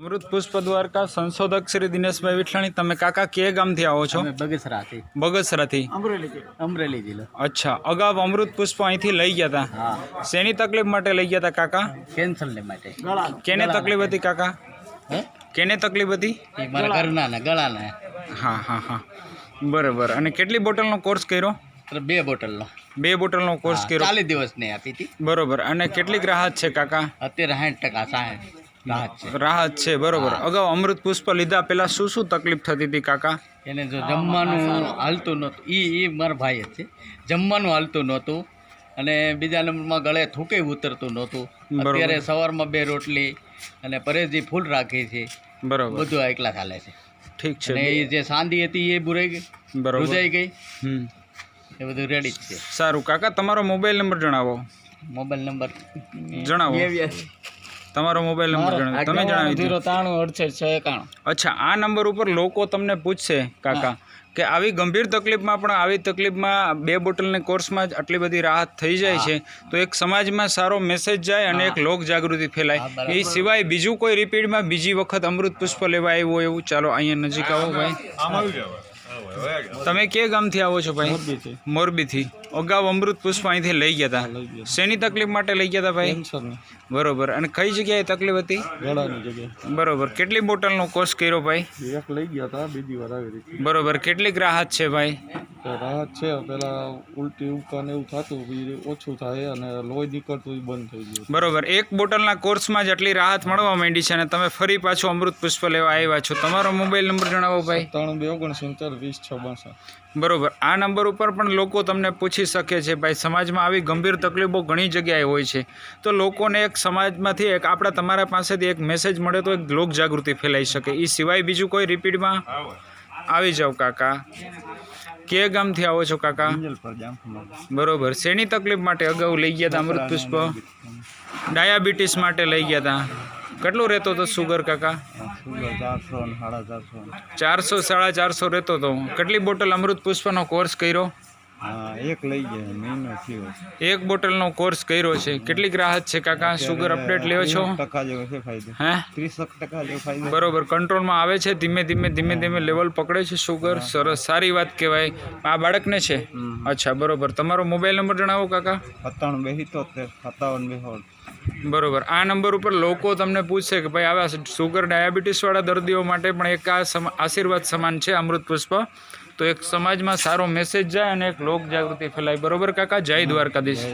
અમૃત પુષ્પ દ્વારકા સંશોધક શ્રી દિનેશભાઈ વિઠલાણી, તમે કાકા કે ગામથી આવો છો? બગસરાથી. બગસરાથી, અમરેલી જિલ્લો. અચ્છા, અગાઉ અમૃત પુષ્પ અહીંથી લઈ ગયા હતા? શેની તકલીફ માટે લઈ ગયા હતા કાકા? કેન્સર ને માટે. કેને તકલીફ હતી કાકા? કેને તકલીફ હતી? મારા ઘરના ને ગળાના. હા હા હા, બરાબર. અને કેટલી બોટલનો કોર્સ કર્યો? 2 બોટલનો. 2 બોટલનો કોર્સ કર્યો. 40 દિવસની આપી હતી. બરોબર. અને કેટલીક રાહત છે કાકા? અત્યારે 60% રાહત છે. બરોબર. અગાઉ અમૃત પુષ્પ લીધા પહેલા શું શું તકલીફ થતી હતી કાકા? એને જો જમવાનું હાલતું નહોતું, એ મારા ભાઈ જ છે. જમવાનું હાલતું નહોતું અને બીજા નંબરમાં ગળે થૂકે ઉતરતું નહોતું. અત્યારે સવારમાં 2 રોટલી અને પરેજી ફૂલ રાખી છે. બરોબર. બધું એકલા ચાલે છે. ઠીક છે. અને એ જે સાંધી હતી એ બુરાઈ ગઈ, બુજાઈ ગઈ. એ બધું રેડી જ છે. સારું કાકા, તમારો મોબાઈલ નંબર જણાવો. મોબાઈલ નંબર જણાવો. તમારો મોબાઈલ નંબર જણાવો. તમે જણાવી દો. 936861. અચ્છા, આ નંબર ઉપર લોકો તમને પૂછશે કાકા કે આવી ગંભીર તકલીફમાં પણ આવી તકલીફમાં 2 બોટલની કોર્સમાં જ આટલી બધી રાહત થઈ જાય છે, તો એક સમાજમાં સારો મેસેજ જાય અને એક લોક જાગૃતિ ફેલાય. એ સિવાય બીજું કોઈ રિપીટમાં બીજી વખત અમૃત પુષ્પ લેવા આવ્યો એવું? ચાલો અહીંયા નજીક આવો ભાઈ. તમે કે ગામથી આવો છો ભાઈ? મોરબીથી. અગાઉ અમૃત પુષ્પ અહીંથી લઈ ગયા હતા. શેની તકલીફ માટે લઈ ગયા હતા ભાઈ? બરોબર. અને કઈ જગ્યાએ તકલીફ હતી? ગળાની જગ્યાએ. બરોબર. કેટલી બોટલનો કોર્સ કર્યો ભાઈ? એક લઈ ગયા હતા, બીજી વાર આવી હતી. બરોબર. કેટલીક રાહત છે ભાઈ? રાહત છે. પેલા ઉલટી ઉબકા ને એવું થતું, ઓછું થાય અને લોહી નીકળતું બંધ થઈ ગયું. બરોબર. 1 બોટલના કોર્સમાં જ આટલી રાહત મળવા માંડી છે અને તમે ફરી પાછું અમૃત પુષ્પ લેવા આવ્યા છો. તમારો મોબાઈલ નંબર જણાવો ભાઈ. 9329402062. બરોબર. આ નંબર ઉપર પણ લોકો તમને પૂછી શકે છે ભાઈ. સમાજમાં આવી ગંભીર તકલીફો ઘણી જગ્યાએ હોય છે, તો લોકોને એક સમાજમાંથી એક તમારા પાસેથી એક મેસેજ મળે તો એક લોક જાગૃતિ ફેલાઈ શકે. એ સિવાય બીજું કોઈ રિપીટમાં આવી જાઓ કાકા. કે ગામથી આવો છો કાકા? બરોબર. શેની તકલીફ માટે અગાઉ લઈ ગયા હતા અમૃત પુષ્પ? ડાયાબિટીસ માટે લઈ ગયા હતા. કેટલું રહેતો હતો સુગર કાકા? 400 450 રહેતો હતો. કેટલી બોટલ અમૃત પુષ્પનો કોર્સ કર્યો? એક લઈ ગયા, મહિનો થયો. 1 બોટલનો કોર્સ કર્યો છે. કેટલીક રાહત છે કાકા? સુગર અપડેટ લ્યો છો? 30% જેવો છે ફાયદો. હે, 30% જેવો ફાયદો. બરોબર. કંટ્રોલમાં આવે છે. ધીમે ધીમે લેવલ પકડે છે સુગર. સરસ, સારી વાત કહેવાય. આ બાળકને છે? અચ્છા, બરોબર. તમારો મોબાઈલ નંબર જણાવો કાકા. 977257 બરોબર. આ નંબર ઉપર લોકો તમને પૂછશે કે ભાઈ આવા સુગર ડાયાબિટીસવાળા દર્દીઓ માટે પણ એક આ આશીર્વાદ સમાન છે અમૃત પુષ્પ, તો એક સમાજમાં સારો મેસેજ જાય અને એક લોક જાગૃતિ ફેલાય. બરોબર કાકા? જય દ્વારકાધીશ.